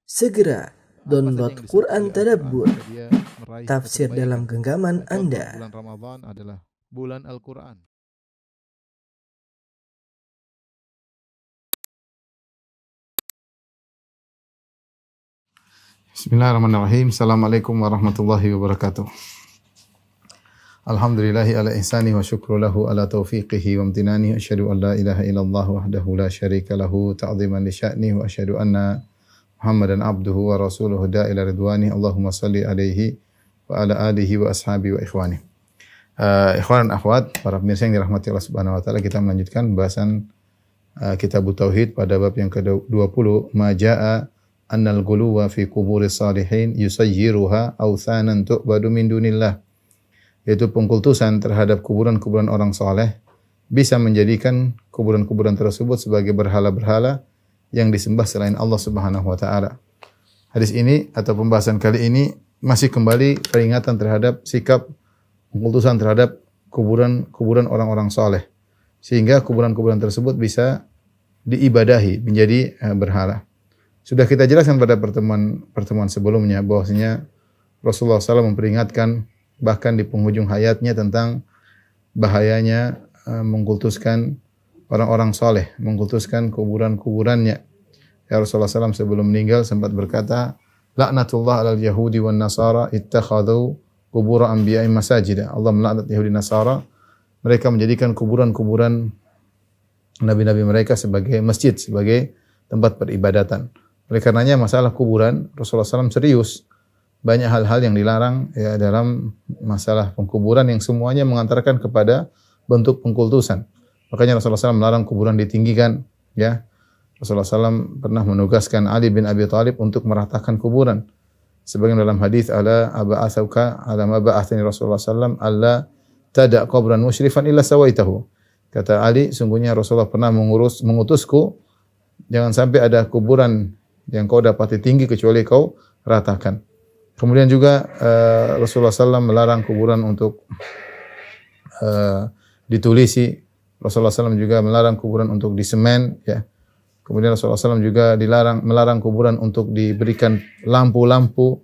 Segera download Quran Tadabbur, dia meraih tafsir kebaikan. dalam genggaman Contoh, Anda. bulan Ramadan adalah bulan Al-Quran. Bismillahirrahmanirrahim. Assalamualaikum warahmatullahi wabarakatuh. Alhamdulillahi ala ihsani wa syukru lahu ala taufiqihi wa amtinani. Asyhadu an la ilaha illallah wahdahu la syarika lahu ta'ziman li sya'ni wa asyhadu anna Muhammadan abduhu wa rasuluhu da'ila ridwani. Allahumma salli alaihi wa ala alihi wa ashabi wa ikhwani. Ikhwan dan akhwat, para pemirsa yang dirahmati Allah Subhanahu wa taala, kita melanjutkan pembahasan Kitab Tauhid pada bab yang ke-20, ma jaa annal ghuluwa fi quburis salihin yusayyiruha authanan tu'badu min dunillah, yaitu pengkultusan terhadap kuburan-kuburan orang saleh bisa menjadikan kuburan-kuburan tersebut sebagai berhala-berhala yang disembah selain Allah Subhanahu wa taala. Hadis ini atau pembahasan kali ini masih kembali peringatan terhadap sikap pengkultusan terhadap kuburan-kuburan orang-orang saleh, sehingga kuburan-kuburan tersebut bisa diibadahi menjadi berhala. Sudah kita jelaskan pada pertemuan sebelumnya bahwasanya Rasulullah SAW memperingatkan bahkan di penghujung hayatnya tentang bahayanya mengkultuskan orang-orang soleh, mengkultuskan kuburan-kuburannya. Ya, Rasulullah SAW sebelum meninggal sempat berkata, laknatullah alal yahudi wan nasara ittakhadhu qubur anbiya'i masajida. Allah melaknat Yahudi Nasara, mereka menjadikan kuburan-kuburan nabi-nabi mereka sebagai masjid, sebagai tempat peribadatan. Oleh karenanya masalah kuburan Rasulullah SAW serius. Banyak hal-hal yang dilarang ya dalam masalah pengkuburan yang semuanya mengantarkan kepada bentuk pengkultusan. Makanya Rasulullah SAW melarang kuburan ditinggikan. Ya, Rasulullah SAW pernah menugaskan Ali bin Abi Thalib untuk meratakan kuburan. Sebagian dalam hadis ala aba'atsauka ala ma ba'athani Rasulullah SAW alla tada' qabran musyrifan illa sawaitahu. Kata Ali, sungguhnya Rasulullah pernah mengutusku jangan sampai ada kuburan yang kau dapati tinggi kecuali kau ratakan. Kemudian juga Rasulullah SAW melarang kuburan untuk ditulisi. Rasulullah SAW juga melarang kuburan untuk disemen. Ya. Kemudian Rasulullah SAW juga melarang kuburan untuk diberikan lampu-lampu.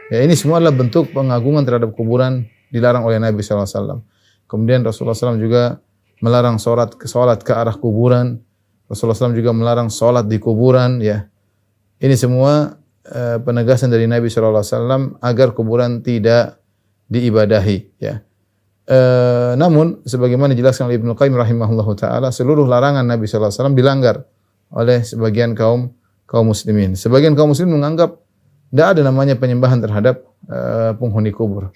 Ya, ini semua adalah bentuk pengagungan terhadap kuburan, dilarang oleh Nabi SAW. Kemudian Rasulullah SAW juga melarang salat ke arah kuburan. Rasulullah SAW juga melarang salat di kuburan. Ya. Ini semua penegasan dari Nabi SAW agar kuburan tidak diibadahi. Ya. Namun, sebagaimana dijelaskan oleh Ibnu Qayyim rahimahullahu taala, seluruh larangan Nabi SAW dilanggar oleh sebagian kaum muslimin. Sebagian kaum muslimin menganggap tidak ada namanya penyembahan terhadap penghuni kubur.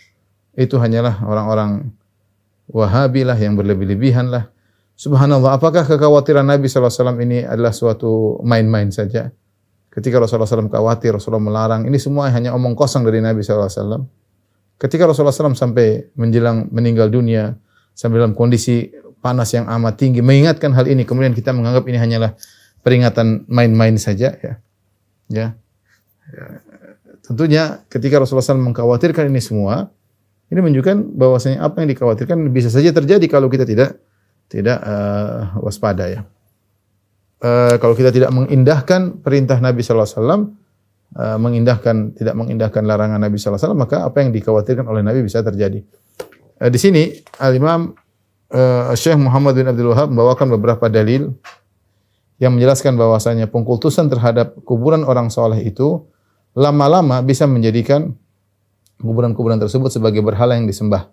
Itu hanyalah orang-orang Wahabi lah yang berlebih-lebihan lah. Subhanallah, apakah kekhawatiran Nabi SAW ini adalah suatu main-main saja? Ketika Rasulullah SAW khawatir, Rasulullah melarang, ini semua hanya omong kosong dari Nabi SAW. Ketika Rasulullah SAW sampai menjelang meninggal dunia, sampai dalam kondisi panas yang amat tinggi, mengingatkan hal ini, kemudian kita menganggap ini hanyalah peringatan main-main saja. Ya. Tentunya ketika Rasulullah SAW mengkhawatirkan ini semua, ini menunjukkan bahwasanya apa yang dikhawatirkan bisa saja terjadi kalau kita tidak waspada. Ya. Kalau kita tidak mengindahkan perintah Nabi sallallahu alaihi wasallam, tidak mengindahkan larangan Nabi sallallahu alaihi wasallam, maka apa yang dikhawatirkan oleh Nabi bisa terjadi. Di sini Al-Imam Syekh Muhammad bin Abdul Wahhab membawakan beberapa dalil yang menjelaskan bahwasanya pengkultusan terhadap kuburan orang saleh itu lama-lama bisa menjadikan kuburan-kuburan tersebut sebagai berhala yang disembah.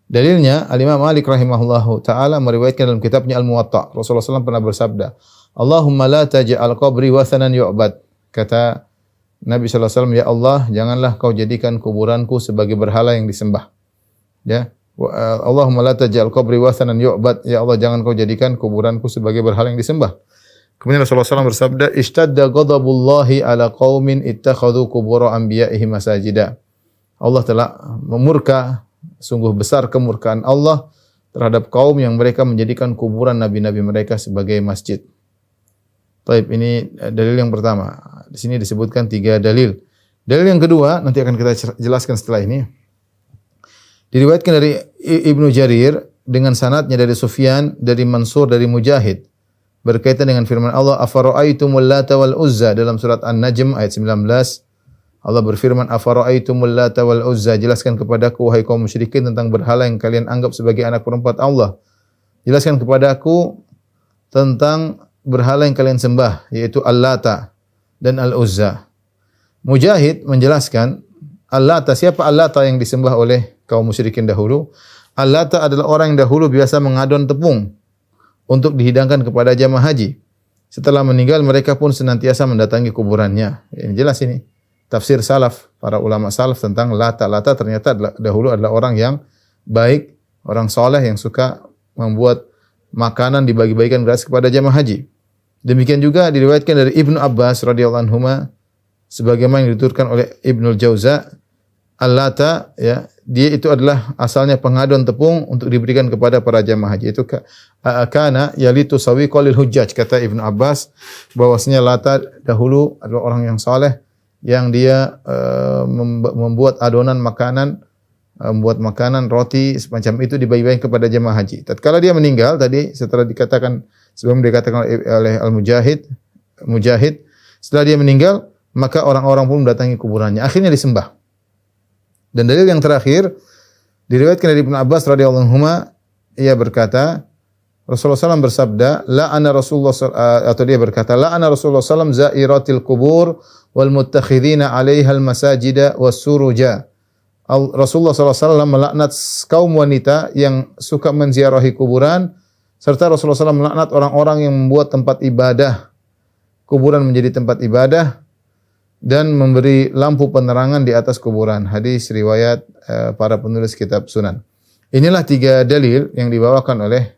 Dalilnya Al-Imam Malik rahimahullahu taala meriwayatkan dalam kitabnya Al-Muwatta, Rasulullah SAW pernah bersabda, Allahumma la taj'al qabri wathanan yu'bad. Kata Nabi sallallahu alaihi wasallam, ya Allah, janganlah kau jadikan kuburanku sebagai berhala yang disembah. Ya. Allahumma la taj'al qabri wathanan yu'bad. Ya Allah, jangan kau jadikan kuburanku sebagai berhala yang disembah. Kemudian Rasulullah SAW bersabda, ishtadda ghadabullahi ala qaumin ittakhadhu qubur anbiya'ihim masajida. Allah telah memurka, sungguh besar kemurkaan Allah terhadap kaum yang mereka menjadikan kuburan nabi-nabi mereka sebagai masjid. Baik, ini dalil yang pertama. Di sini disebutkan 3 dalil. Dalil yang kedua nanti akan kita jelaskan setelah ini. Diriwayatkan dari Ibnu Jarir dengan sanadnya dari Sufyan, dari Mansur, dari Mujahid. berkaitan dengan firman Allah, afara'aitumul lata wal uzza, dalam surat An-Najm ayat 19. Allah berfirman, afara'aitumul lata wal uzza, jelaskan kepadaku wahai kaum musyrikin tentang berhala yang kalian anggap sebagai anak perempuan Allah. Jelaskan kepadaku tentang berhala yang kalian sembah, yaitu Al-Lata dan Al-Uzza. Mujahid menjelaskan, Al-Lata, siapa Al-Lata yang disembah oleh kaum musyrikin dahulu? Al-Lata adalah orang yang dahulu biasa mengadon tepung untuk dihidangkan kepada jamaah haji. Setelah meninggal, mereka pun senantiasa mendatangi kuburannya. Ini jelas ini. Tafsir salaf, para ulama salaf tentang Lata. Lata ternyata dahulu adalah orang yang baik, orang soleh yang suka membuat makanan dibagi-bagikan gratis kepada jamaah haji. Demikian juga diriwayatkan dari Ibnu Abbas radhiyallahu anhuma, sebagaimana yang dituturkan oleh Ibnul Jauza, Al-Lata, ya, dia itu adalah asalnya pengadon tepung untuk diberikan kepada para jamaah haji. Itu kana yalitu sawiqa lil hujjaj, kata Ibnu Abbas, bahwasanya Lata dahulu adalah orang yang saleh yang dia membuat adonan makanan, membuat makanan roti semacam itu dibagi-bagikan kepada jamaah haji. Tatkala dia meninggal tadi, setelah dikatakan, sebelum dikatakan oleh Mujahid, setelah dia meninggal maka orang-orang pun mendatangi kuburannya, akhirnya disembah. Dan dalil yang terakhir diriwayatkan dari Ibnu Abbas radhiyallahu anhu, ia berkata, Rasulullah SAW bersabda, la'ana Rasulullah, atau dia berkata, la'ana Rasulullah SAW zairatil kubur wal muttakhidhina 'alaiha al masajida was suruja. Rasulullah SAW melaknat kaum wanita yang suka menziarahi kuburan, serta Rasulullah SAW melaknat orang-orang yang membuat tempat ibadah kuburan menjadi tempat ibadah dan memberi lampu penerangan di atas kuburan. Hadis riwayat para penulis kitab Sunan. Inilah 3 dalil yang dibawakan oleh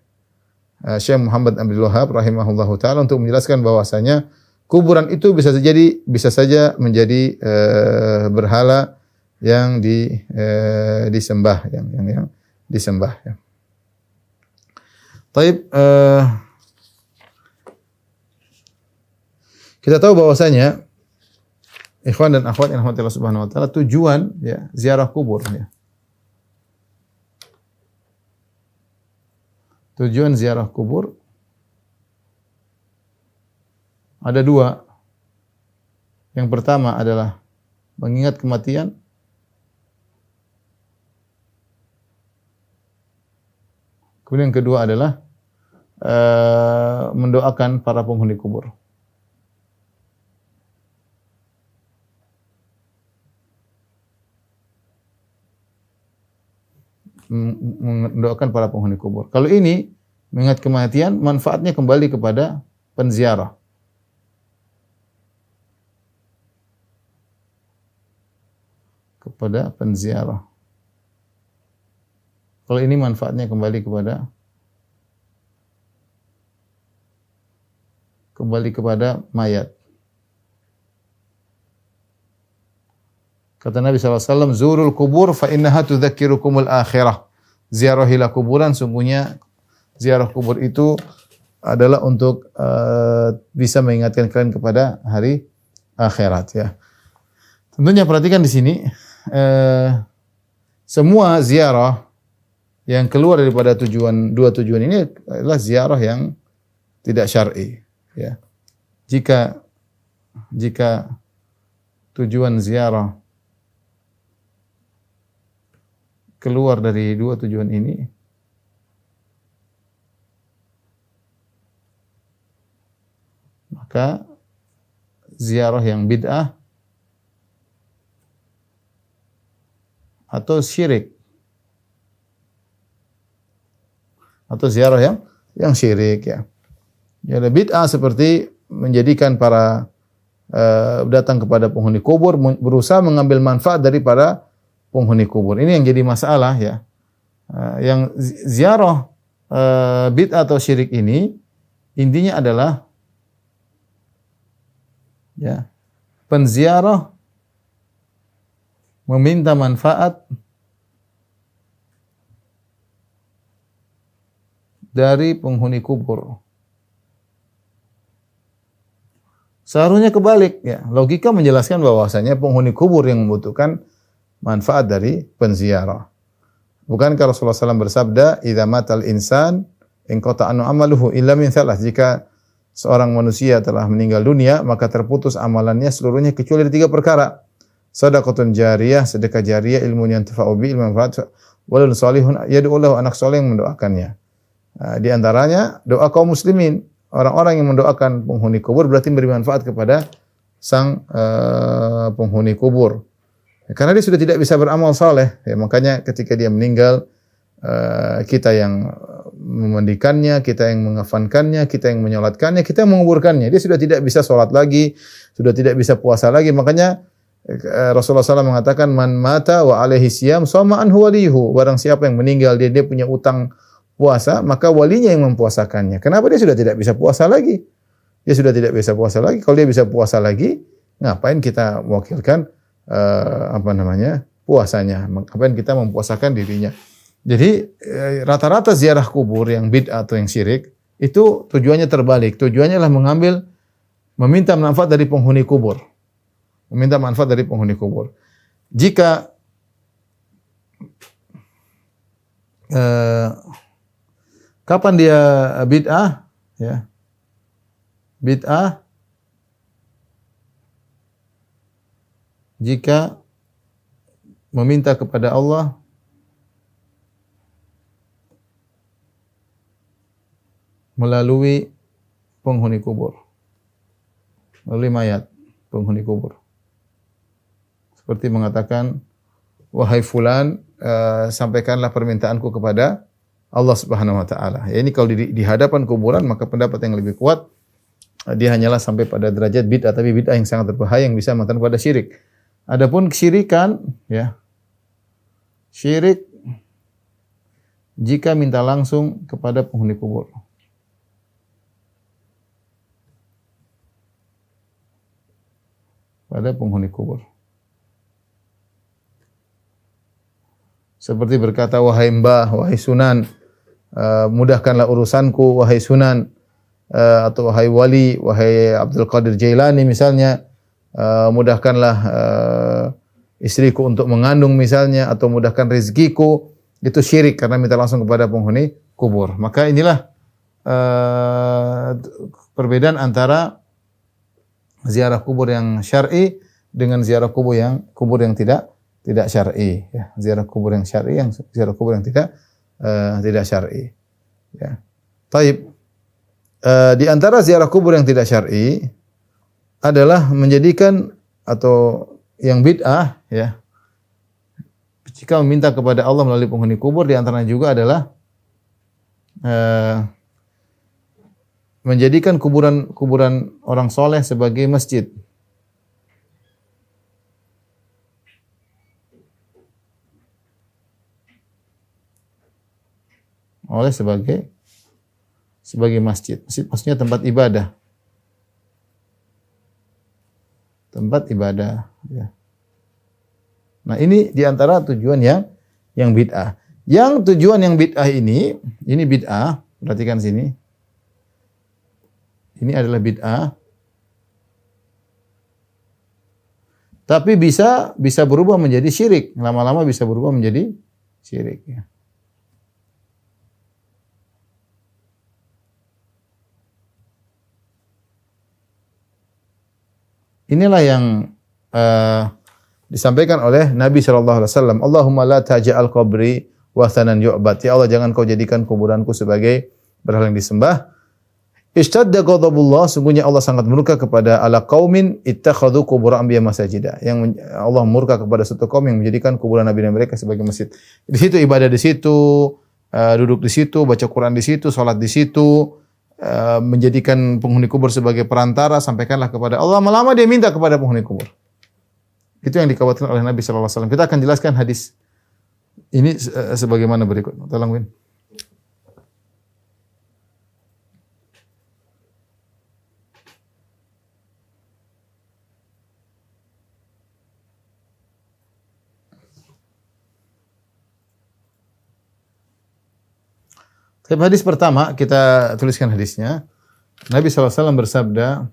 Syekh Muhammad Abdul Wahhab rahimahullahu taala untuk menjelaskan bahwasanya kuburan itu bisa saja menjadi berhala yang disembah, yang disembah, ya. Taib, kita tahu bahwasanya ikhwan dan akhwat yang rahmatillah subhanahu wa ta'ala, tujuan, ya, ziarah kubur, ya. Tujuan ziarah kubur ada 2. Yang pertama adalah mengingat kematian. Kemudian yang kedua adalah mendoakan para penghuni kubur. Mendoakan para penghuni kubur. Kalau ini mengingat kematian, manfaatnya kembali kepada penziarah. Kepada penziarah. Kalau ini manfaatnya kembali kepada mayat. Kata Nabi SAW, zurul kubur fa innaha tudzakirukumul akhirah. Ziarahilah kuburan, sungguhnya ziarah kubur itu adalah untuk bisa mengingatkan kalian kepada hari akhirat, ya. Tentunya perhatikan di sini, semua ziarah yang keluar daripada dua tujuan ini adalah ziarah yang tidak syar'i, ya. Jika tujuan ziarah keluar dari 2 tujuan ini, maka ziarah yang bid'ah atau syirik, atau ziarah yang syirik, ya. Ya, bid'ah seperti menjadikan para datang kepada penghuni kubur, berusaha mengambil manfaat dari para penghuni kubur. Ini yang jadi masalah, ya. Yang ziarah bid'ah atau syirik ini intinya adalah, ya, penziarah meminta manfaat dari penghuni kubur. Seharusnya kebalik, ya. Logika menjelaskan bahwasanya penghuni kubur yang membutuhkan manfaat dari penziarah. Bukankah Rasulullah SAW bersabda, "Idza matal insan inqata anhu amaluhu illa min thalath." Jika seorang manusia telah meninggal dunia, maka terputus amalannya seluruhnya kecuali dari 3 perkara. Shadaqatun jariyah, sedekah jariyah, ilmun yantafa'u bi, ilmu manfaat, waladun salihun yad'u lahu, anak saleh yang mendoakannya. Di antaranya doa kaum muslimin, orang-orang yang mendoakan penghuni kubur berarti memberi manfaat kepada sang penghuni kubur. Karena dia sudah tidak bisa beramal saleh, ya, makanya ketika dia meninggal, kita yang memandikannya, kita yang mengafankannya, kita yang menyolatkannya, kita yang menguburkannya. Dia sudah tidak bisa sholat lagi, sudah tidak bisa puasa lagi. Makanya Rasulullah SAW mengatakan, man mata wa alaihi siyam sama anhu walihu. Barang siapa yang meninggal, dia punya utang puasa, maka walinya yang mempuasakannya. Kenapa dia sudah tidak bisa puasa lagi? Dia sudah tidak bisa puasa lagi. Kalau dia bisa puasa lagi, ngapain kita mewakilkan puasanya? Ngapain kita mempuasakan dirinya? Jadi rata-rata ziarah kubur yang bid'ah atau yang syirik itu tujuannya terbalik. Tujuannya adalah meminta manfaat dari penghuni kubur. Meminta manfaat dari penghuni kubur. Jika kapan dia bid'ah? Ya. Bid'ah jika meminta kepada Allah melalui penghuni kubur, melalui mayat penghuni kubur. Seperti mengatakan, wahai fulan, sampaikanlah permintaanku kepada Allah Subhanahu wa taala. Ya, ini kalau di hadapan kuburan, maka pendapat yang lebih kuat, dia hanyalah sampai pada derajat bid'ah, tapi bid'ah yang sangat berbahaya yang bisa mengantarkan pada syirik. Adapun kesyirikan, ya, syirik jika minta langsung kepada penghuni kubur. Pada penghuni kubur. Seperti berkata, wahai mbah, wahai sunan, mudahkanlah urusanku, wahai sunan, atau wahai wali, wahai Abdul Qadir Jailani misalnya, mudahkanlah istriku untuk mengandung misalnya, atau mudahkan rezekiku. Itu syirik karena minta langsung kepada penghuni kubur. Maka inilah perbedaan antara ziarah kubur yang syar'i dengan ziarah kubur yang tidak syar'i, ya. Ziarah kubur yang syar'i, yang ziarah kubur yang tidak syar'i, ya. Taib. Di antara ziarah kubur yang tidak syar'i adalah menjadikan atau yang bid'ah, ya. Jika meminta kepada Allah melalui penghuni kubur, di antaranya juga adalah menjadikan kuburan orang soleh sebagai masjid. Oleh sebagai masjid. Masjid maksudnya tempat ibadah. Tempat ibadah, ya. Nah, ini di antara tujuan yang bid'ah. Yang tujuan yang bid'ah ini bid'ah, perhatikan sini. Ini adalah bid'ah. Tapi bisa berubah menjadi syirik. Lama-lama bisa berubah menjadi syirik, ya. Inilah yang disampaikan oleh Nabi sallallahu alaihi wasallam, Allahumma la taj'al qabri wathanan yu'bad. Ya Allah, jangan kau jadikan kuburanku sebagai berhala yang disembah. Ishtadda ghadabullah, sungguhnya Allah sangat murka kepada ala qaumin ittakhadhu qubur anbiya masajida. Yang Allah murka kepada satu kaum yang menjadikan kuburan nabi mereka sebagai masjid. Di situ ibadah, di situ duduk di situ, baca Quran di situ, salat di situ, menjadikan penghuni kubur sebagai perantara, sampaikanlah kepada Allah. Lama-lama dia minta kepada penghuni kubur. Itu yang dikhawatirkan oleh Nabi sallallahu alaihi wasallam. Kita akan jelaskan hadis ini sebagaimana berikut. Tolong, Win. Hadis pertama, kita tuliskan hadisnya. Nabi SAW bersabda,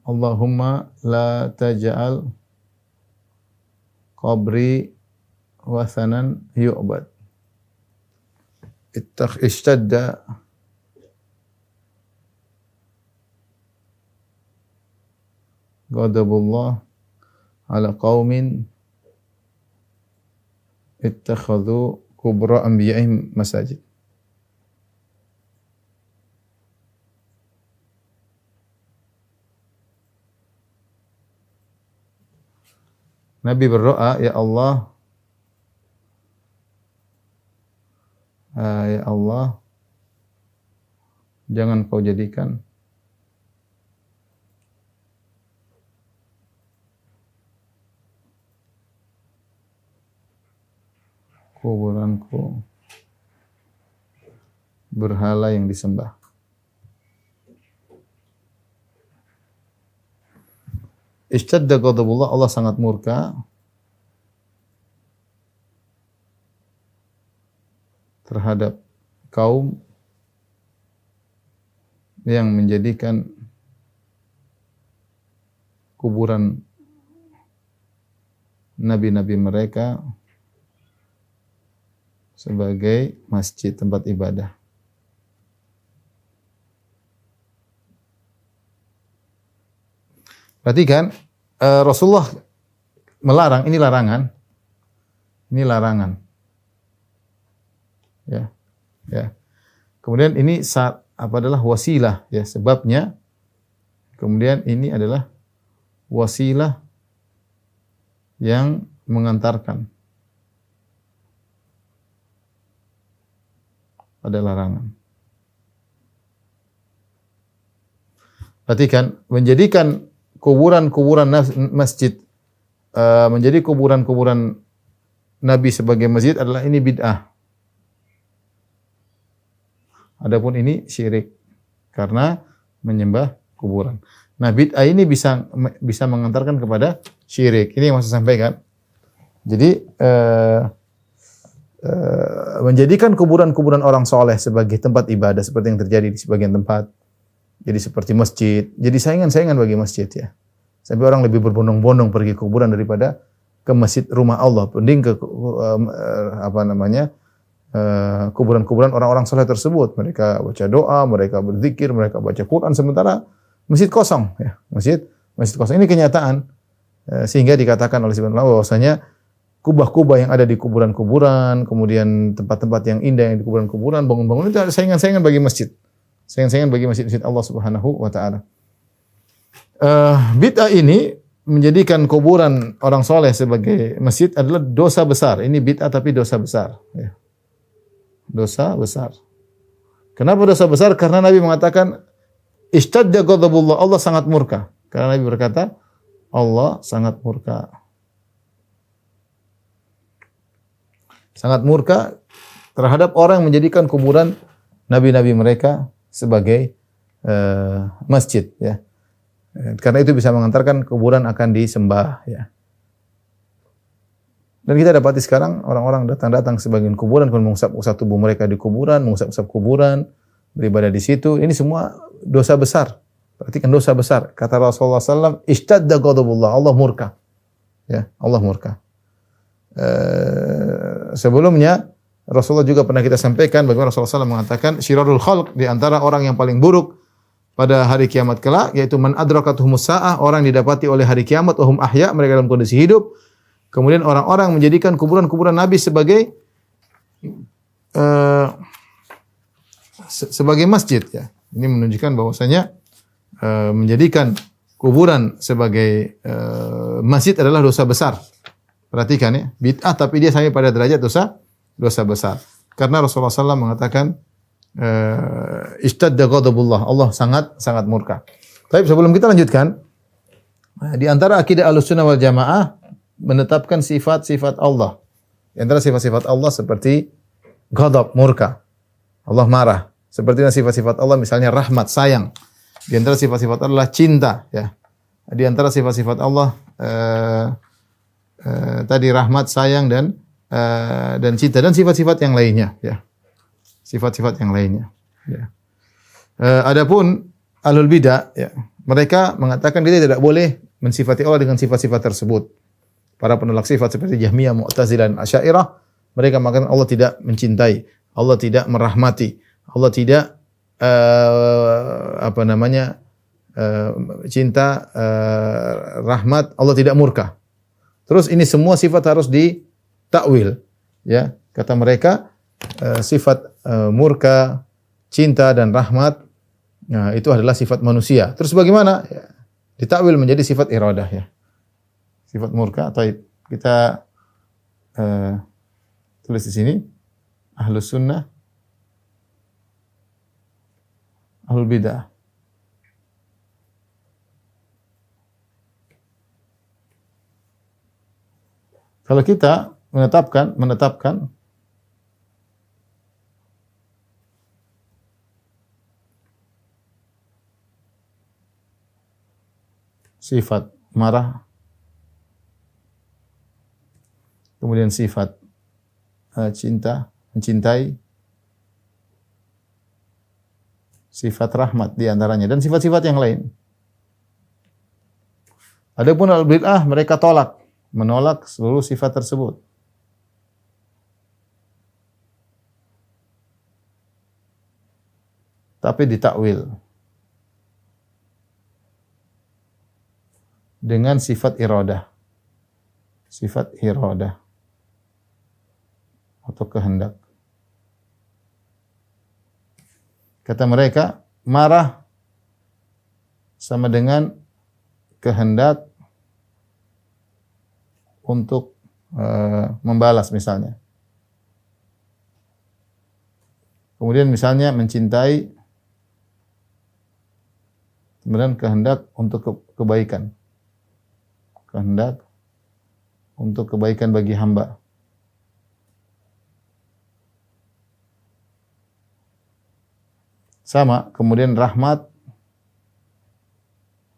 Allahumma la taj'al qabri wathanan yu'bad. Ishtadda ghadabullah ala qaumin ittakhadhu kubra anbiya'ihim masajid. Nabi berdoa, ya Allah, ya Allah, jangan kau jadikan kuburanku berhala yang disembah. Ishtadda ghadabullah, Allah sangat murka terhadap kaum yang menjadikan kuburan nabi-nabi mereka sebagai masjid, tempat ibadah. Perhatikan, Rasulullah melarang, ini larangan. Ini larangan. Ya. Ya. Kemudian ini adalah wasilah, ya, sebabnya. Kemudian ini adalah wasilah yang mengantarkan pada larangan. Perhatikan, menjadikan kuburan-kuburan masjid menjadi kuburan-kuburan Nabi sebagai masjid adalah ini bid'ah. Adapun ini syirik karena menyembah kuburan. Nah, bid'ah ini bisa mengantarkan kepada syirik. Ini yang saya sampaikan. Jadi menjadikan kuburan-kuburan orang soleh sebagai tempat ibadah seperti yang terjadi di sebagian tempat. Jadi seperti masjid, jadi saingan-saingan bagi masjid, ya. Sampai orang lebih berbondong-bondong pergi ke kuburan daripada ke masjid rumah Allah. Mending ke kuburan-kuburan orang-orang soleh tersebut. Mereka baca doa, mereka berzikir, mereka baca Quran, sementara masjid kosong, ya. Masjid kosong. Ini kenyataan. Sehingga dikatakan oleh sebagian ulama bahwasanya kubah-kubah yang ada di kuburan-kuburan, kemudian tempat-tempat yang indah yang di kuburan-kuburan, bangun-bangun itu ada saingan-saingan bagi masjid. Saingan-saingan bagi masjid-masjid Allah Subhanahu wa taala. Bid'ah ini menjadikan kuburan orang soleh sebagai masjid adalah dosa besar. Ini bid'ah tapi dosa besar, ya. Dosa besar. Kenapa dosa besar? Karena Nabi mengatakan ishtadda ghadabullah, Allah sangat murka. Karena Nabi berkata, Allah sangat murka. Sangat murka terhadap orang yang menjadikan kuburan nabi-nabi mereka sebagai masjid, ya. Karena itu bisa mengantarkan kuburan akan disembah, ya. Dan kita dapati sekarang orang-orang datang-datang sebagian kuburan, kemudian mengusap-usap tubuh mereka di kuburan, mengusap-usap kuburan, beribadah di situ. Ini semua dosa besar. Perhatikan, dosa besar. Kata Rasulullah SAW, ishtadda ghadabullah, Allah murka, ya, Allah murka. Sebelumnya Rasulullah juga pernah kita sampaikan bagaimana Rasulullah SAW mengatakan syirarul khalq, di antara orang yang paling buruk pada hari kiamat kelak yaitu man adrakatuhumus saah, orang yang didapati oleh hari kiamat wahum ahya, mereka dalam kondisi hidup. Kemudian orang-orang menjadikan kuburan-kuburan Nabi sebagai sebagai masjid, ya. Ini menunjukkan bahwasanya menjadikan kuburan sebagai masjid adalah dosa besar. Perhatikan, ya, bid'ah tapi dia sampai pada derajat dosa besar. Karena Rasulullah SAW mengatakan ishtadda ghadabullah, Allah sangat murka. Tapi sebelum kita lanjutkan, di antara akidah Ahlussunnah wal Jamaah menetapkan sifat-sifat Allah. Di antara sifat-sifat Allah seperti ghadab, murka. Allah marah. Seperti sifat-sifat Allah misalnya rahmat, sayang. Di antara sifat-sifat Allah cinta, ya. Di antara sifat-sifat Allah tadi rahmat, sayang dan cinta, dan sifat-sifat yang lainnya, ya. Sifat-sifat yang lainnya, ya. Adapun ahlul bidah, ya, mereka mengatakan kita tidak boleh mensifati Allah dengan sifat-sifat tersebut. Para penolak sifat seperti Jahmiyah, Mu'tazilah, dan Asy'ariyah, mereka mengatakan Allah tidak mencintai, Allah tidak merahmati, Allah tidak cinta, rahmat, Allah tidak murka. Terus ini semua sifat harus ditakwil, ya. Kata mereka sifat murka, cinta dan rahmat, nah, itu adalah sifat manusia. Terus bagaimana? Ya, ditakwil menjadi sifat iradah, ya. Sifat murka atau kita tulis di sini Ahlus Sunnah, Ahlul Bidah. Kalau kita menetapkan sifat marah, kemudian sifat cinta, mencintai, sifat rahmat di antaranya dan sifat-sifat yang lain. Adapun al-bid'ah mereka menolak seluruh sifat tersebut. Tapi ditakwil dengan sifat iradah. Sifat iradah atau kehendak. Kata mereka, marah sama dengan kehendak untuk membalas misalnya. Kemudian misalnya mencintai, kemudian kehendak untuk kebaikan. Kehendak untuk kebaikan bagi hamba. Sama, kemudian rahmat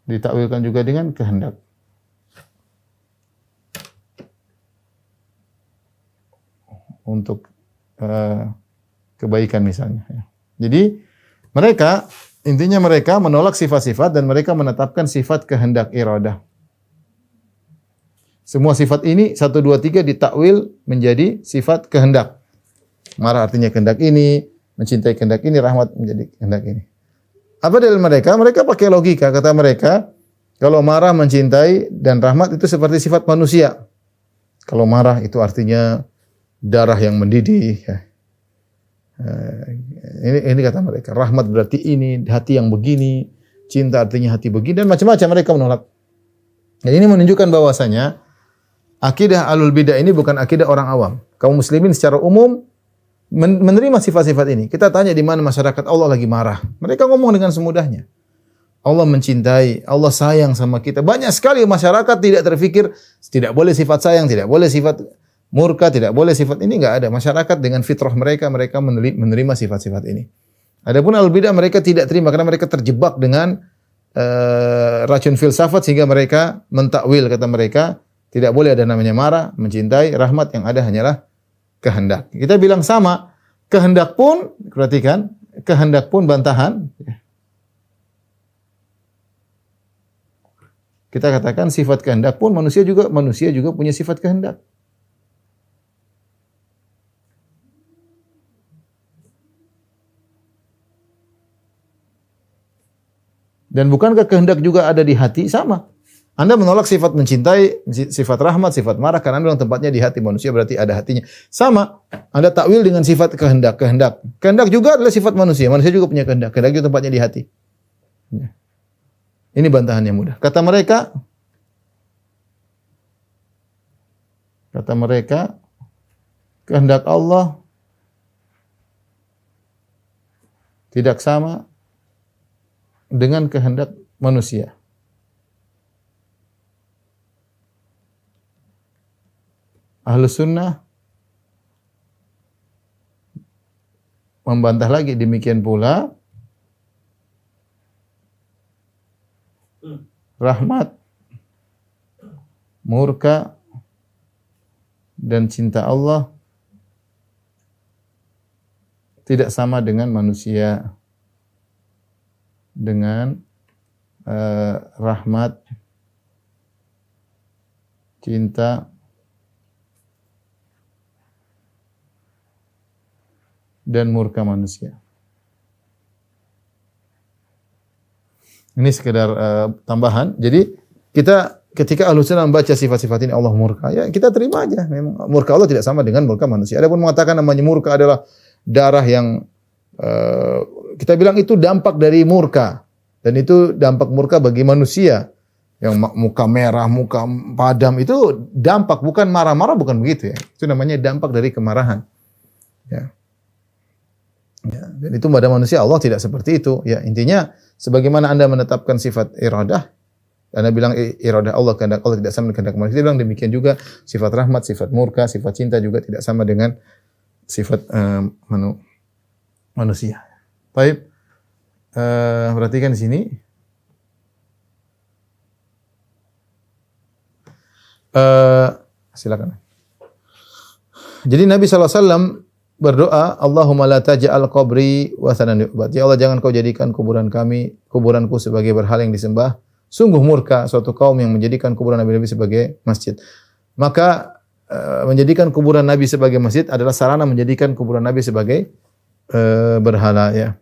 ditakwilkan juga dengan kehendak. Untuk kebaikan misalnya. Jadi intinya mereka menolak sifat-sifat dan mereka menetapkan sifat kehendak iradah. Semua sifat ini 1, 2, 3 ditakwil menjadi sifat kehendak. Marah artinya kehendak ini, mencintai kehendak ini, rahmat menjadi kehendak ini. Apa dalil mereka? Mereka pakai logika. Kata mereka, kalau marah, mencintai dan rahmat itu seperti sifat manusia. Kalau marah itu artinya darah yang mendidih. Ini kata mereka. Rahmat berarti ini, hati yang begini. Cinta artinya hati begini. Dan macam-macam mereka menolak. Dan ini menunjukkan bahwasanya akidah Ahlul Bidah ini bukan akidah orang awam. Kaum muslimin secara umum menerima sifat-sifat ini. Kita tanya di mana masyarakat Allah lagi marah. Mereka ngomong dengan semudahnya. Allah mencintai, Allah sayang sama kita. Banyak sekali masyarakat tidak terfikir, tidak boleh sifat sayang, tidak boleh sifat murka, tidak boleh sifat ini, enggak ada. Masyarakat dengan fitrah mereka menerima sifat-sifat ini. Adapun al-bidah mereka tidak terima karena mereka terjebak dengan racun filsafat sehingga mereka mentakwil, kata mereka tidak boleh ada namanya marah, mencintai, rahmat, yang ada hanyalah kehendak. Kita bilang sama, kehendak pun, perhatikan, kehendak pun bantahan. Kita katakan sifat kehendak pun manusia juga punya sifat kehendak. Dan bukankah kehendak juga ada di hati? Sama. Anda menolak sifat mencintai, sifat rahmat, sifat marah karena Anda bilang tempatnya di hati manusia, berarti ada hatinya. Sama. Anda takwil dengan sifat kehendak. Kehendak juga adalah sifat manusia. Manusia juga punya kehendak. Kehendak juga tempatnya di hati. Ini bantahan yang mudah. Kata mereka, kehendak Allah tidak sama dengan kehendak manusia. Ahlus Sunnah membantah lagi, demikian pula rahmat, murka, dan cinta Allah tidak sama dengan manusia. Dengan rahmat, cinta, dan murka manusia. Ini sekedar tambahan. Jadi kita ketika Ahlus Sunnah membaca sifat-sifat ini Allah murka, ya kita terima aja. Memang murka Allah tidak sama dengan murka manusia. Adapun mengatakan namanya murka adalah darah yang kita bilang itu dampak dari murka, dan itu dampak murka bagi manusia yang muka merah, muka padam, itu dampak, bukan marah-marah, bukan begitu ya. Itu namanya dampak dari kemarahan. Ya. Ya, dan itu pada manusia Allah tidak seperti itu. Ya, intinya sebagaimana Anda menetapkan sifat iradah, Anda bilang iradah Allah, kehendak Allah tidak sama dengan kehendak manusia. Dia bilang demikian juga sifat rahmat, sifat murka, sifat cinta juga tidak sama dengan sifat manusia. Baik, perhatikan di sini. Silakan. Jadi Nabi SAW berdoa, Allahumma la taj'al qabri wathanan yu'bad. Ya Allah, jangan kau jadikan kuburanku sebagai berhala yang disembah. Sungguh murka suatu kaum yang menjadikan kuburan Nabi sebagai masjid. Maka menjadikan kuburan Nabi sebagai masjid adalah sarana menjadikan kuburan Nabi sebagai berhala, ya.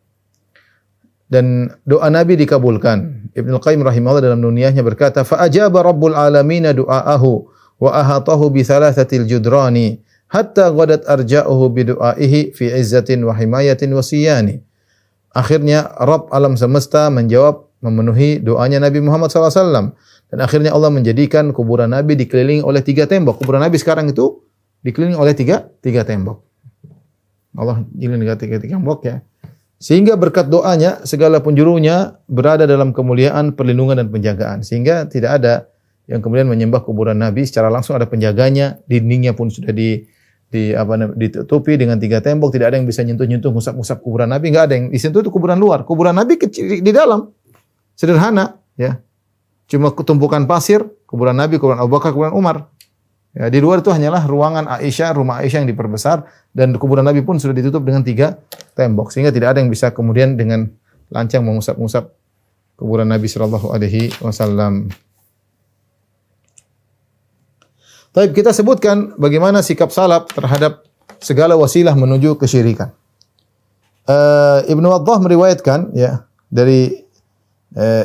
Dan doa Nabi dikabulkan. Ibnu Qayyim rahimahullah dalam nuniyahnya berkata, fa ajaba rabbul alamin du'aahu wa ahatahu bi thalathatil judrani hatta ghadat arja'uhu bi du'aihi fi izzatin wa himayatin wa siyani. Akhirnya Rabb alam semesta menjawab, memenuhi doanya Nabi Muhammad SAW. Dan akhirnya Allah menjadikan kuburan Nabi dikelilingi oleh 3 tembok. Kuburan Nabi sekarang itu dikelilingi oleh tiga tembok. Allah dikelilingi 3 tembok, ya. Sehingga berkat doanya segala penjurunya berada dalam kemuliaan, perlindungan dan penjagaan. Sehingga tidak ada yang kemudian menyembah kuburan Nabi secara langsung, ada penjaganya, dindingnya pun sudah ditutupi dengan 3 tembok, tidak ada yang bisa nyentuh-nyentuh, ngusap-ngusap kuburan Nabi, enggak ada yang disentuh, itu kuburan luar. Kuburan Nabi kecil di dalam. Sederhana, ya. Cuma tumpukan pasir, kuburan Nabi, kuburan Abu Bakar, kuburan Umar. Ya, di luar itu hanyalah ruangan Aisyah, rumah Aisyah yang diperbesar, dan kuburan Nabi pun sudah ditutup dengan 3 tembok, sehingga tidak ada yang bisa kemudian dengan lancang mengusap-ngusap kuburan Nabi sallallahu alaihi wasallam. Baik, kita sebutkan bagaimana sikap salaf terhadap segala wasilah menuju kesyirikan. Ibnu Waddah meriwayatkan, ya, dari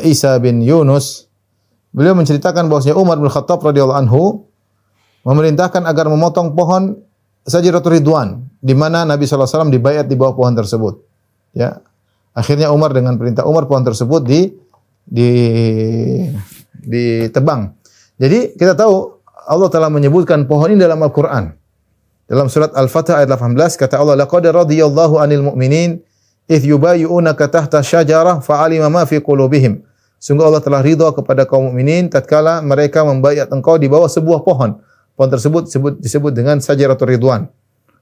Isa bin Yunus, beliau menceritakan bahwasanya Umar bin Khattab radhiyallahu anhu memerintahkan agar memotong pohon Sajaratul Ridwan, di mana Nabi sallallahu alaihi wasallam dibaiat di bawah pohon tersebut. Ya. Akhirnya Umar dengan perintah Umar pohon tersebut ditebang. Jadi kita tahu Allah telah menyebutkan pohon ini dalam Al-Qur'an. Dalam surat Al-Fatah ayat 18 kata Allah, laqad radiyallahu 'anil mu'minin idh yubayyi'unaka tahta syajarah fa'alima ma fi qulubihim. Sungguh Allah telah ridha kepada kaum mukminin tatkala mereka membaiat engkau di bawah sebuah pohon. Pohon tersebut disebut dengan Sajaratul Ridwan,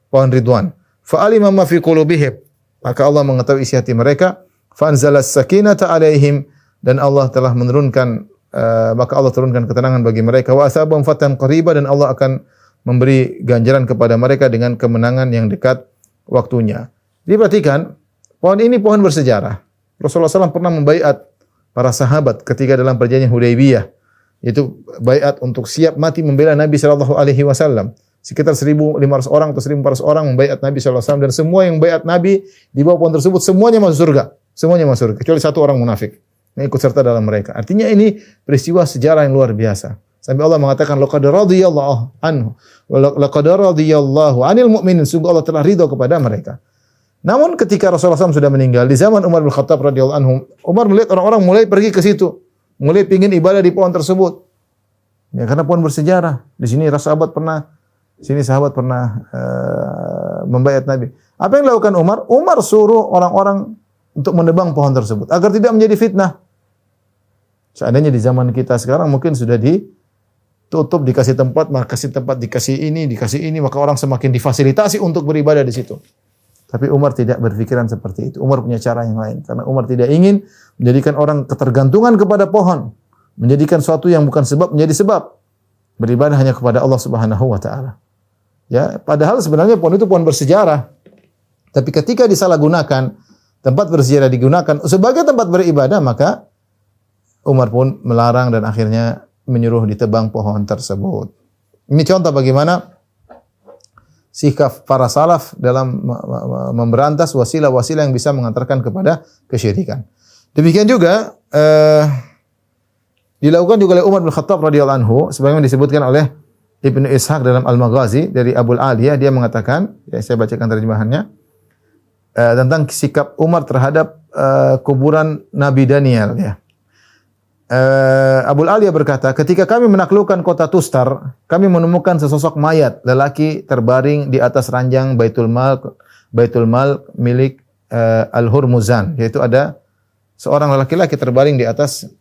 pohon Ridwan. Fa'alima ma fi qulubihim. Maka Allah mengetahui isi hati mereka. Fa-anzalas sakinata 'alaihim, dan Allah telah menurunkan maka Allah turunkan ketenangan bagi mereka. Wa asabahum fatan qariba, dan Allah akan memberi ganjaran kepada mereka dengan kemenangan yang dekat waktunya. Diperhatikan, pohon ini pohon bersejarah. Rasulullah SAW pernah membaiat para sahabat ketika dalam perjanjian Hudaybiyah, yaitu baiat untuk siap mati membela Nabi sallallahu alaihi wasallam. Sekitar 1.500 orang atau 1.400 orang membaiat Nabi sallallahu alaihi wasallam, dan semua yang baiat Nabi di bawah pohon tersebut semuanya masuk surga. Semuanya masuk surga kecuali 1 orang munafik yang ikut serta dalam mereka. Artinya ini peristiwa sejarah yang luar biasa. Sampai Allah mengatakan laqad radiyallahu anhu wa laqad radiyallahu 'anil mu'minin, sungguh Allah telah ridha kepada mereka. Namun ketika Rasulullah SAW sudah meninggal di zaman Umar bin Khattab radhiyallahu anhu, Umar melihat orang-orang mulai pergi ke situ, mulai ingin ibadah di pohon tersebut. Ya, karena pohon bersejarah. Di sini sahabat pernah membaiat Nabi. Apa yang dilakukan Umar? Umar suruh orang-orang untuk menebang pohon tersebut agar tidak menjadi fitnah. Seandainya di zaman kita sekarang mungkin sudah ditutup, dikasih tempat, dikasih ini, maka orang semakin difasilitasi untuk beribadah di situ. Tapi Umar tidak berpikiran seperti itu. Umar punya cara yang lain. Karena Umar tidak ingin menjadikan orang ketergantungan kepada pohon, menjadikan sesuatu yang bukan sebab menjadi sebab. Beribadah hanya kepada Allah Subhanahu wa taala. Ya, padahal sebenarnya pohon itu pohon bersejarah. Tapi ketika disalahgunakan, tempat bersejarah digunakan sebagai tempat beribadah, maka Umar pun melarang dan akhirnya menyuruh ditebang pohon tersebut. Ini contoh bagaimana sikap para salaf dalam memberantas wasilah-wasilah yang bisa mengantarkan kepada kesyirikan. Demikian juga dilakukan juga oleh Umar bin Khattab radhiyallahu anhu, sebagaimana disebutkan oleh Ibnu Ishaq dalam Al-Maghazi dari Abu Aliyah, dia mengatakan, ya saya bacakan terjemahannya, tentang sikap Umar terhadap kuburan Nabi Daniel, ya. Abu Aliyah berkata, ketika kami menaklukkan kota Tustar, kami menemukan sesosok mayat lelaki terbaring di atas ranjang Baitul Mal milik Al-Hurmuzan, yaitu ada seorang laki-laki terbaring di atas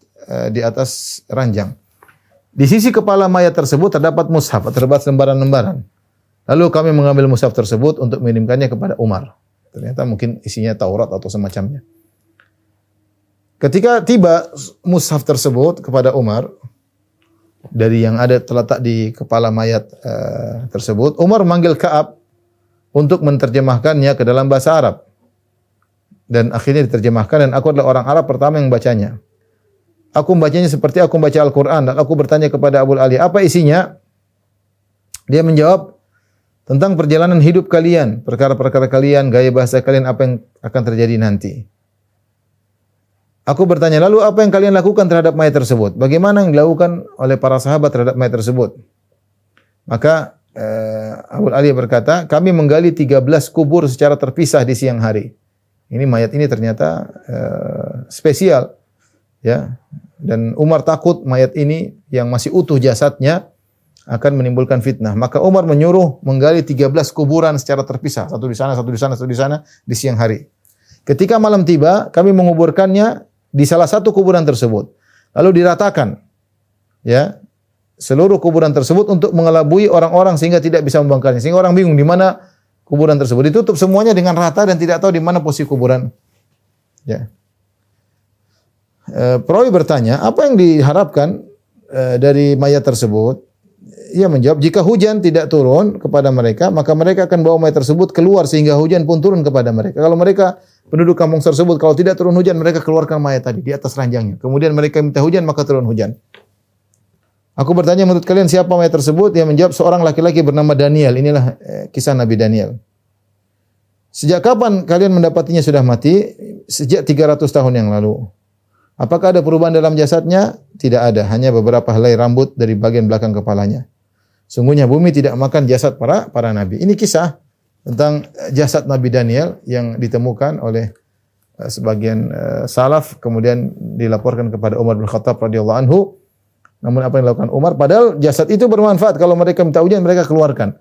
ranjang. Di sisi kepala mayat tersebut terdapat mushaf, terdapat lembaran-lembaran. Lalu kami mengambil mushaf tersebut untuk mengirimkannya kepada Umar. Ternyata mungkin isinya Taurat atau semacamnya. Ketika tiba mushaf tersebut kepada Umar, dari yang ada terletak di kepala mayat tersebut, Umar memanggil Ka'ab untuk menerjemahkannya ke dalam bahasa Arab. Dan akhirnya diterjemahkan, dan aku adalah orang Arab pertama yang membacanya. Aku membacanya seperti aku membaca Al-Quran, dan aku bertanya kepada Abu Aliyah, apa isinya? Dia menjawab, tentang perjalanan hidup kalian, perkara-perkara kalian, gaya bahasa kalian, apa yang akan terjadi nanti. Aku bertanya, lalu apa yang kalian lakukan terhadap mayat tersebut? Bagaimana yang dilakukan oleh para sahabat terhadap mayat tersebut? Maka Abu Aliyah berkata, kami menggali 13 kubur secara terpisah di siang hari. Ini mayat ini ternyata spesial, ya. Dan Umar takut mayat ini yang masih utuh jasadnya akan menimbulkan fitnah. Maka Umar menyuruh menggali 13 kuburan secara terpisah, satu di sana, satu di sana, satu di sana di siang hari. Ketika malam tiba, kami menguburkannya di salah satu kuburan tersebut. Lalu diratakan, ya, seluruh kuburan tersebut untuk mengelabui orang-orang sehingga tidak bisa membongkarnya. Sehingga orang bingung di mana kuburan tersebut. Ditutup semuanya dengan rata dan tidak tahu di mana posisi kuburan. Ya. Perawi bertanya, apa yang diharapkan dari mayat tersebut? Ia menjawab, jika hujan tidak turun kepada mereka, maka mereka akan bawa mayat tersebut keluar sehingga hujan pun turun kepada mereka. Kalau mereka penduduk kampung tersebut, kalau tidak turun hujan, mereka keluarkan mayat tadi di atas ranjangnya. Kemudian mereka minta hujan, maka turun hujan. Aku bertanya, menurut kalian siapa mayat tersebut? Ia menjawab, seorang laki-laki bernama Daniel. Inilah kisah Nabi Daniel. Sejak kapan kalian mendapatinya sudah mati? Sejak 300 tahun yang lalu. Apakah ada perubahan dalam jasadnya? Tidak ada, hanya beberapa helai rambut dari bagian belakang kepalanya. Sungguhnya bumi tidak makan jasad para nabi. Ini kisah tentang jasad Nabi Daniel yang ditemukan oleh sebagian salaf, kemudian dilaporkan kepada Umar bin Khattab radhiyallahu anhu. Namun apa yang dilakukan Umar? Padahal jasad itu bermanfaat. Kalau mereka minta hujan, mereka keluarkan.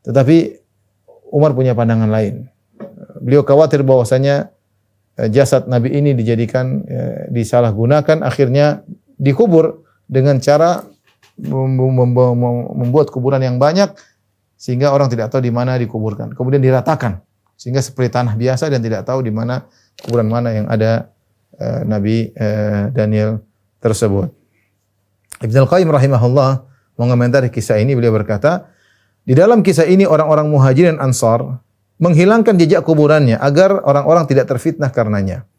Tetapi Umar punya pandangan lain. Beliau khawatir bahwasanya jasad Nabi ini dijadikan disalahgunakan, akhirnya dikubur dengan cara membuat kuburan yang banyak sehingga orang tidak tahu di mana dikuburkan. Kemudian diratakan sehingga seperti tanah biasa dan tidak tahu di mana kuburan mana yang ada Nabi Daniel tersebut. Ibnu Al-Qayyim rahimahullah mengomentari kisah ini, beliau berkata, di dalam kisah ini orang-orang Muhajirin Ansar menghilangkan jejak kuburannya agar orang-orang tidak terfitnah karenanya.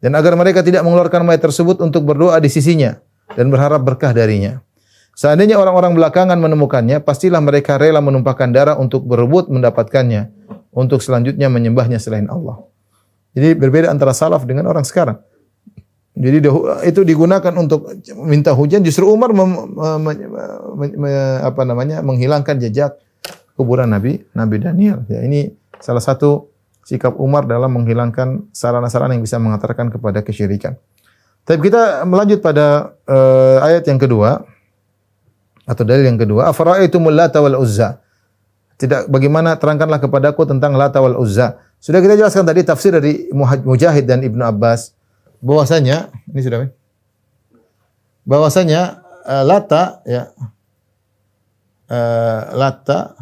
Dan agar mereka tidak mengeluarkan mayat tersebut untuk berdoa di sisinya dan berharap berkah darinya. Seandainya orang-orang belakangan menemukannya, pastilah mereka rela menumpahkan darah untuk berebut mendapatkannya, untuk selanjutnya menyembahnya selain Allah. Jadi berbeda antara salaf dengan orang sekarang. Jadi itu digunakan untuk minta hujan, justru Umar menghilangkan jejak kuburan Nabi Daniel. Ya, ini salah satu sikap Umar dalam menghilangkan sarana-sarana yang bisa mengantarkan kepada kesyirikan. Tapi kita melanjut pada ayat yang kedua atau dalil yang kedua, afara'aitumul Lata wal Uzza. Tidak, bagaimana, terangkanlah kepadaku tentang Lata wal Uzza. Sudah kita jelaskan tadi tafsir dari Mujahid dan Ibnu Abbas bahwasanya ini sudah bahwasanya Lata, ya, Lata,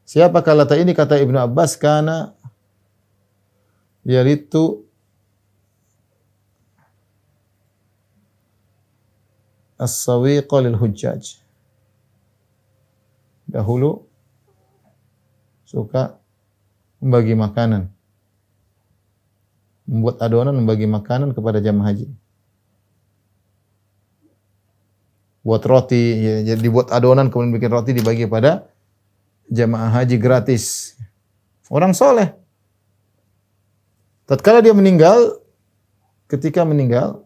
siapakah Lata ini? Kata Ibnu Abbas, kana yaitu as-sawiqa lil hujjaj. Dahulu suka membagi makanan, membuat adonan membagi makanan kepada jamaah haji. Buat roti, ya, jadi dibuat adonan kemudian bikin roti dibagi pada jamaah haji gratis. Orang soleh. Tatkala dia meninggal, ketika meninggal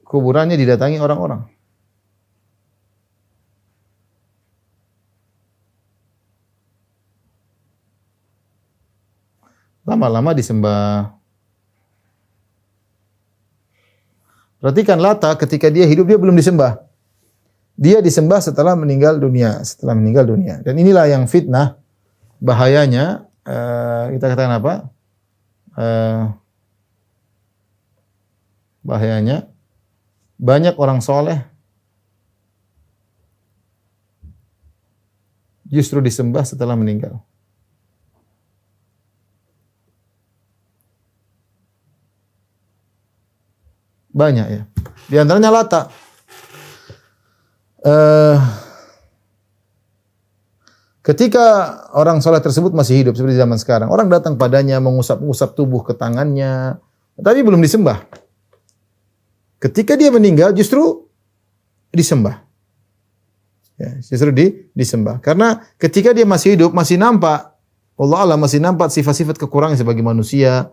kuburannya didatangi orang-orang. Lama-lama disembah. Perhatikan Lata ketika dia hidup dia belum disembah. Dia disembah setelah meninggal dunia, Dan inilah yang fitnah, bahayanya kita katakan apa? Bahayanya banyak orang soleh justru disembah setelah meninggal. Banyak ya. Di antaranya Lata. Ketika orang soleh tersebut masih hidup seperti zaman sekarang, orang datang padanya mengusap-usap tubuh ke tangannya, tapi belum disembah. Ketika dia meninggal justru disembah. Ya, justru disembah. Karena ketika dia masih hidup masih nampak, Allah Allah masih nampak sifat-sifat kekurangan sebagai manusia.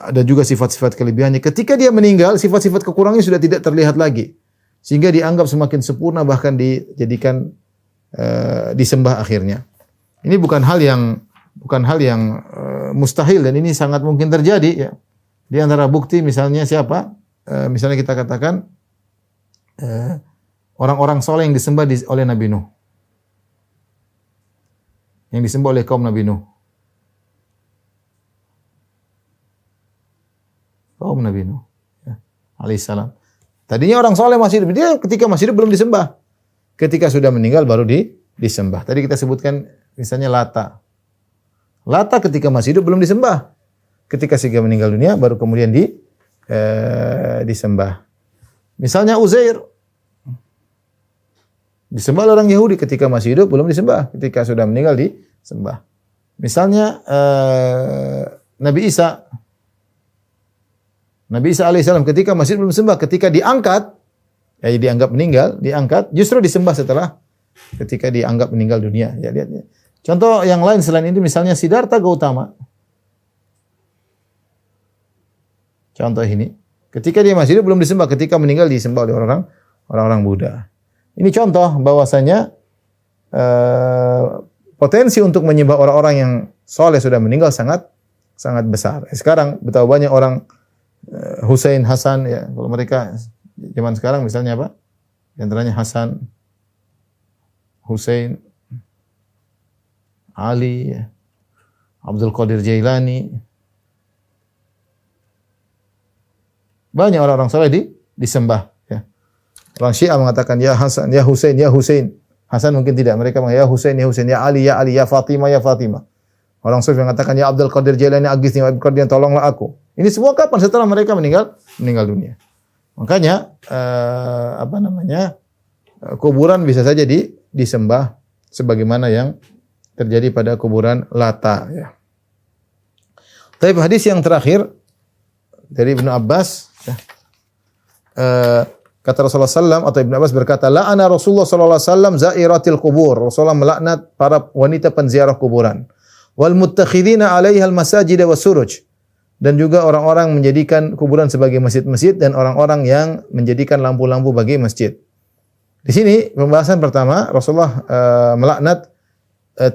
Ada juga sifat-sifat kelebihannya. Ketika dia meninggal, sifat-sifat kekurangannya sudah tidak terlihat lagi, sehingga dianggap semakin sempurna, bahkan dijadikan disembah akhirnya. Ini bukan hal yang mustahil, dan ini sangat mungkin terjadi ya. Di antara bukti misalnya siapa? Misalnya kita katakan orang-orang soleh yang disembah oleh Nabi Nuh, yang disembah oleh kaum Nabi Nuh. Kaum Nabi Nuh ya, alaihissalam. Tadinya orang soleh masih hidup, dia ketika masih hidup belum disembah. Ketika sudah meninggal baru disembah. Tadi kita sebutkan misalnya Lata. Lata ketika masih hidup belum disembah. Ketika sudah meninggal dunia baru kemudian disembah. Misalnya Uzair disembah oleh orang Yahudi, ketika masih hidup belum disembah. Ketika sudah meninggal disembah. Misalnya Nabi Isa alaihissalam ketika masih belum disembah, ketika diangkat, ya dianggap meninggal, diangkat, justru disembah setelah ketika dianggap meninggal dunia. Ya lihatnya. Contoh yang lain selain ini misalnya Siddhartha Gautama. Contoh ini, ketika dia masih hidup belum disembah, ketika meninggal disembah oleh orang-orang Buddha. Ini contoh bahwasanya potensi untuk menyembah orang-orang yang soleh sudah meninggal sangat besar. Sekarang betapa banyak orang Hussein, Hasan ya, kalau mereka zaman sekarang misalnya apa? Di antaranya Hasan, Hussein, Ali, ya, Abdul Qadir Jailani. Banyak orang-orang saleh disembah ya. Orang Syiah mengatakan ya Hasan, ya Hussein, ya Hussein. Hasan mungkin tidak, mereka mengatakan ya Hussein, ya Hussein, ya Ali, ya Ali, ya Fatimah, ya Fatimah. Orang Sufi mengatakan ya Abdul Qadir Jailani agisni wa Abdul Qadir tolonglah aku. Ini semua kapan? Setelah mereka meninggal dunia. Makanya kuburan bisa saja disembah sebagaimana yang terjadi pada kuburan Lata ya. Tapi hadis yang terakhir dari Ibnu Abbas ya, kata Rasulullah SAW atau Ibnu Abbas berkata, la'ana Rasulullah SAW zairatil kubur. Rasulullah melaknat para wanita penziarah kuburan. Wal muttakhidina 'alaiha al-masajid was-suruj, dan juga orang-orang menjadikan kuburan sebagai masjid-masjid dan orang-orang yang menjadikan lampu-lampu bagi masjid. Di sini pembahasan pertama, Rasulullah melaknat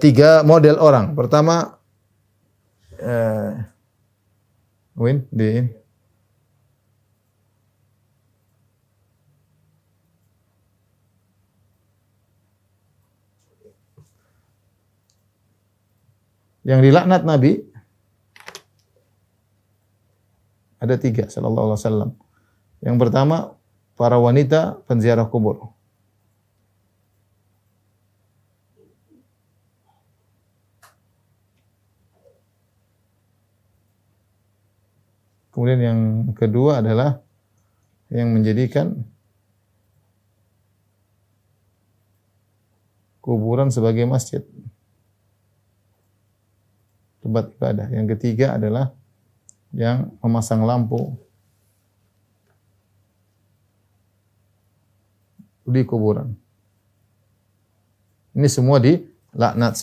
tiga model orang. Pertama yang dilaknat Nabi ada tiga sallallahu alaihi wasallam. Yang pertama para wanita penziarah kubur. Kemudian yang kedua adalah yang menjadikan kuburan sebagai masjid, tempat ibadah. Yang ketiga adalah yang memasang lampu di kuburan. Ini semua dilaknat,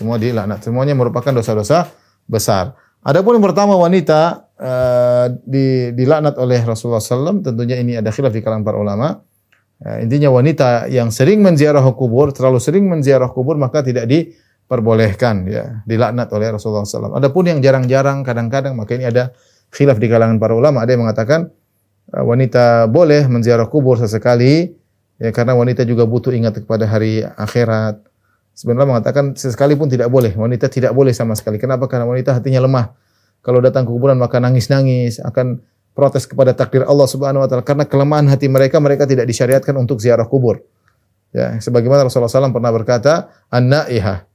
Semuanya merupakan dosa-dosa besar. Adapun yang pertama wanita dilaknat oleh Rasulullah SAW, tentunya ini ada khilaf di kalangan para ulama. Intinya wanita yang sering menziarah kubur, terlalu sering menziarah kubur, maka tidak diperbolehkan, ya, dilaknat oleh Rasulullah SAW. Adapun yang jarang-jarang, kadang-kadang, maka ini ada khilaf di kalangan para ulama. Ada yang mengatakan wanita boleh menziarah kubur sesekali, ya, karena wanita juga butuh ingat kepada hari akhirat. Sebenarnya mengatakan sesekali pun tidak boleh. Wanita tidak boleh sama sekali. Kenapa? Karena wanita hatinya lemah. Kalau datang ke kuburan maka nangis-nangis, akan protes kepada takdir Allah Subhanahu wa taala karena kelemahan hati mereka, mereka tidak disyariatkan untuk ziarah kubur. Ya, sebagaimana Rasulullah SAW pernah berkata, "An-na'iha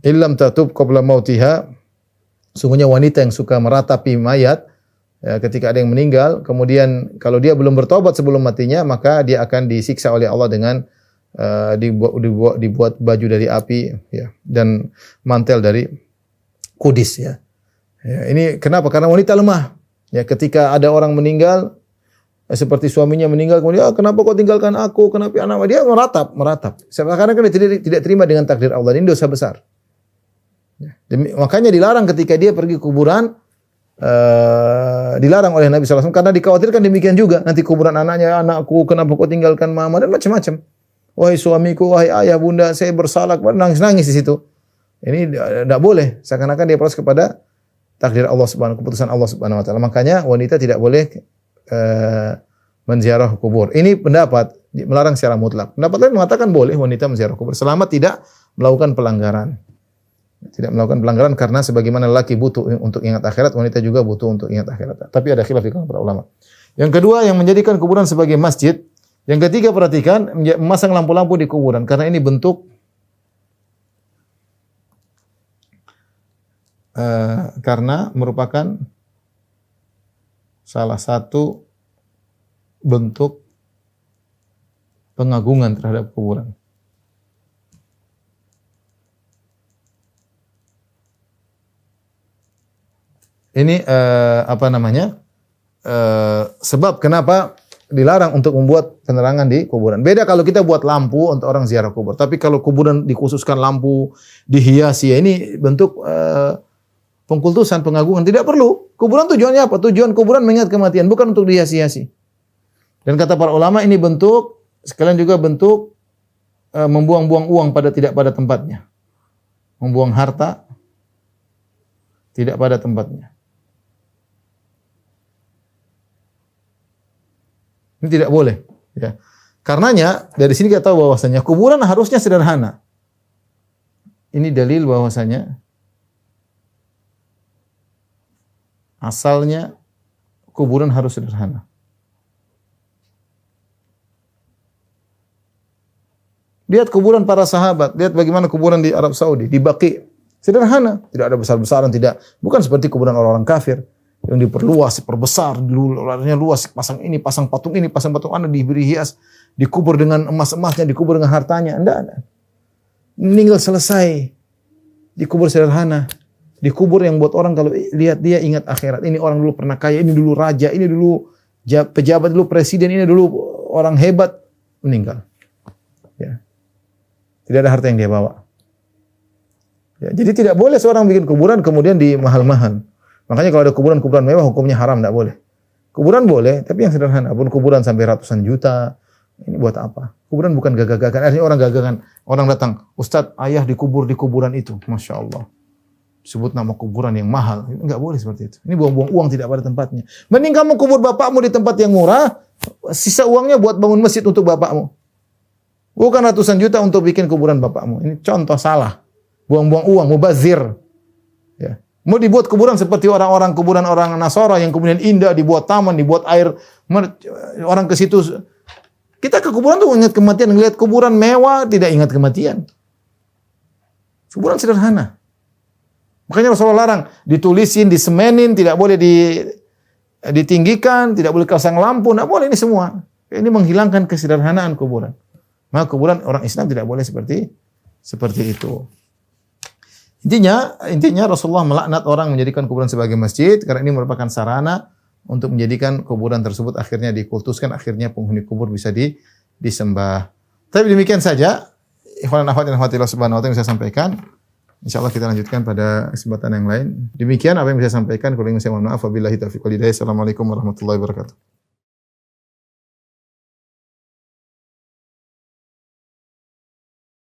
illam tatub qabla mautiha." Sungguhnya wanita yang suka meratapi mayat, ya, ketika ada yang meninggal, kemudian kalau dia belum bertobat sebelum matinya, maka dia akan disiksa oleh Allah dengan dibuat baju dari api, ya, dan mantel dari kudis, ya. Ya, ini kenapa? Karena wanita lemah. Ya, ketika ada orang meninggal, seperti suaminya meninggal, kemudian, kenapa kau tinggalkan aku? Kenapa anak? Dia meratap. Karena kan dia tidak terima dengan takdir Allah. Ini dosa besar. Ya, makanya dilarang ketika dia pergi kuburan, dilarang oleh Nabi SAW karena dikhawatirkan demikian juga. Nanti kuburan anaknya, anakku, kenapa kau tinggalkan mama, dan macam-macam. Wahai suamiku, wahai ayah, bunda, saya bersalah, nangis-nangis di situ. Ini tidak boleh. Seakan-akan dia protes kepada takdir Allah Subhanahu, keputusan Allah Subhanahu wa taala. Makanya wanita tidak boleh menziarah kubur. Ini pendapat melarang secara mutlak. Pendapat lain mengatakan boleh wanita menziarah kubur selama tidak melakukan pelanggaran. Tidak melakukan pelanggaran karena sebagaimana lelaki butuh untuk ingat akhirat, wanita juga butuh untuk ingat akhirat. Tapi ada khilaf di kalangan para ulama. Yang kedua, yang menjadikan kuburan sebagai masjid. Yang ketiga, perhatikan, memasang lampu-lampu di kuburan karena ini bentuk karena merupakan salah satu bentuk pengagungan terhadap kuburan. Ini sebab kenapa dilarang untuk membuat penerangan di kuburan. Beda kalau kita buat lampu untuk orang ziarah kubur. Tapi kalau kuburan dikhususkan lampu, dihiasi, ya ini bentuk pengkultusan, pengagungan. Tidak perlu. Kuburan tujuannya apa? Tujuan kuburan mengingat kematian, bukan untuk dihiasi-hiasi. Dan kata para ulama ini bentuk, sekalian juga bentuk membuang-buang uang tidak pada tempatnya. Membuang harta tidak pada tempatnya. Ini tidak boleh. Ya. Karenanya dari sini kita tahu bahwasanya kuburan harusnya sederhana. Ini dalil bahwasanya asalnya kuburan harus sederhana. Lihat kuburan para sahabat, lihat bagaimana kuburan di Arab Saudi, di Baqi. Sederhana, tidak ada besar-besaran, bukan seperti kuburan orang-orang kafir yang diperluas, diperbesar, luarnya luas, pasang ini, pasang patung Anda diberi hias, dikubur dengan emas-emasnya, dikubur dengan hartanya. Enggak. Meninggal selesai. Dikubur sederhana. Dikubur yang buat orang kalau lihat dia ingat akhirat. Ini orang dulu pernah kaya, ini dulu raja, ini dulu pejabat, dulu presiden, ini dulu orang hebat, meninggal. Ya. Tidak ada harta yang dia bawa. Ya, jadi tidak boleh seorang bikin kuburan kemudian dimahal-mahal. Makanya kalau ada kuburan mewah hukumnya haram, tidak boleh. Kuburan boleh, tapi yang sederhana. Pun kuburan sampai ratusan juta, ini buat apa? Kuburan bukan gagah-gagahan. Artinya orang gagahan. Orang datang, Ustadz, ayah dikubur di kuburan itu. Masya Allah. Sebut nama kuburan yang mahal. Enggak boleh seperti itu. Ini buang-buang uang tidak pada tempatnya. Mending kamu kubur bapakmu di tempat yang murah, sisa uangnya buat bangun masjid untuk bapakmu. Bukan ratusan juta untuk bikin kuburan bapakmu. Ini contoh salah. Buang-buang uang, mubazir. Ya. Mau dibuat kuburan seperti orang-orang kuburan orang Nasara yang kemudian indah, dibuat taman, dibuat air, orang ke situ. Kita ke kuburan tuh ingat kematian, ngelihat kuburan mewah tidak ingat kematian. Kuburan sederhana. Makanya Rasulullah larang ditulisin, disemenin, tidak boleh ditinggikan, tidak boleh pasang lampu, tidak boleh ini semua. Ini menghilangkan kesederhanaan kuburan. Maka kuburan orang Islam tidak boleh seperti itu. Intinya Rasulullah melaknat orang menjadikan kuburan sebagai masjid karena ini merupakan sarana untuk menjadikan kuburan tersebut akhirnya dikultuskan, akhirnya penghuni kubur bisa disembah. Tapi demikian saja ikhwan dan akhwat yang dirahmati Allah Subhanahu wa taala yang saya sampaikan. Insyaallah kita lanjutkan pada kesempatan yang lain. Demikian apa yang bisa saya sampaikan. Kurang lebih saya mohon maaf. Wabillahi taufiq wal hidayah. Assalamualaikum warahmatullahi wabarakatuh.